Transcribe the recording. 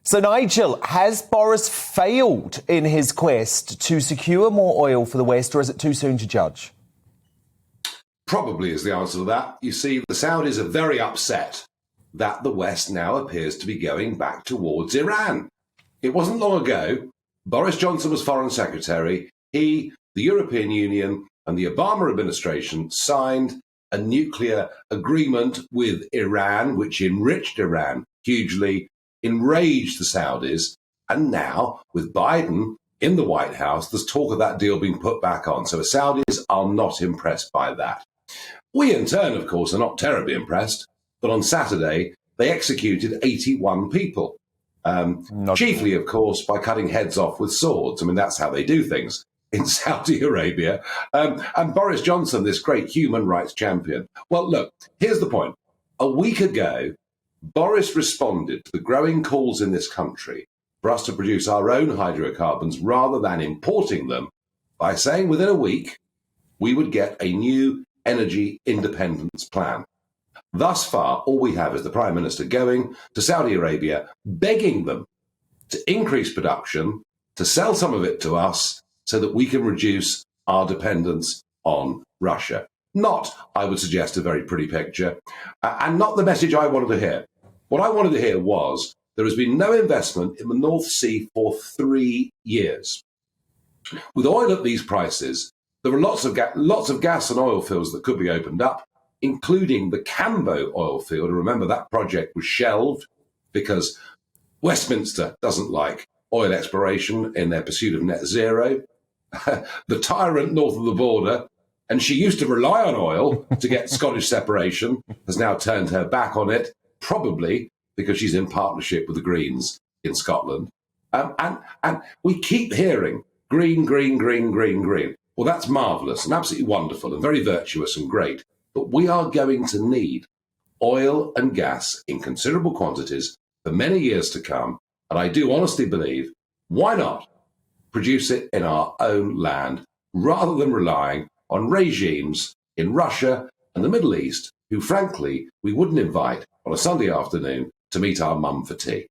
So, Nigel, has Boris failed in his quest to secure more oil for the West, or is it too soon to judge? Probably is the answer to that. You see, the Saudis are very upset that the West now appears to be going back towards Iran. It wasn't long ago. Boris Johnson was Foreign Secretary. He, the European Union, and the Obama administration signed a nuclear agreement with Iran, which enriched Iran hugely, enraged the Saudis, and now, with Biden in the White House, there's talk of that deal being put back on. So the Saudis are not impressed by that. We, in turn, of course, are not terribly impressed, but on Saturday, they executed 81 people, chiefly, of course, by cutting heads off with swords. I mean, that's how they do things in Saudi Arabia. And Boris Johnson, this great human rights champion. Well, look, here's the point. A week ago, Boris responded to the growing calls in this country for us to produce our own hydrocarbons rather than importing them by saying within a week we would get a new energy independence plan. Thus far, all we have is the Prime Minister going to Saudi Arabia, begging them to increase production, to sell some of it to us so that we can reduce our dependence on Russia. Not, I would suggest, a very pretty picture, and not the message I wanted to hear. What I wanted to hear was there has been no investment in the North Sea for 3 years. With oil at these prices, there are lots of gas and oil fields that could be opened up, including the Cambo oil field. And remember, that project was shelved because Westminster doesn't like oil exploration in their pursuit of net zero. The tyrant north of the border, and she used to rely on oil to get Scottish separation, has now turned her back on it, probably because she's in partnership with the Greens in Scotland. And we keep hearing green, green, green, green, green. Well, that's marvellous and absolutely wonderful and very virtuous and great. But we are going to need oil and gas in considerable quantities for many years to come. And I do honestly believe, why not produce it in our own land rather than relying on regimes in Russia and the Middle East who, frankly, we wouldn't invite on a Sunday afternoon to meet our mum for tea.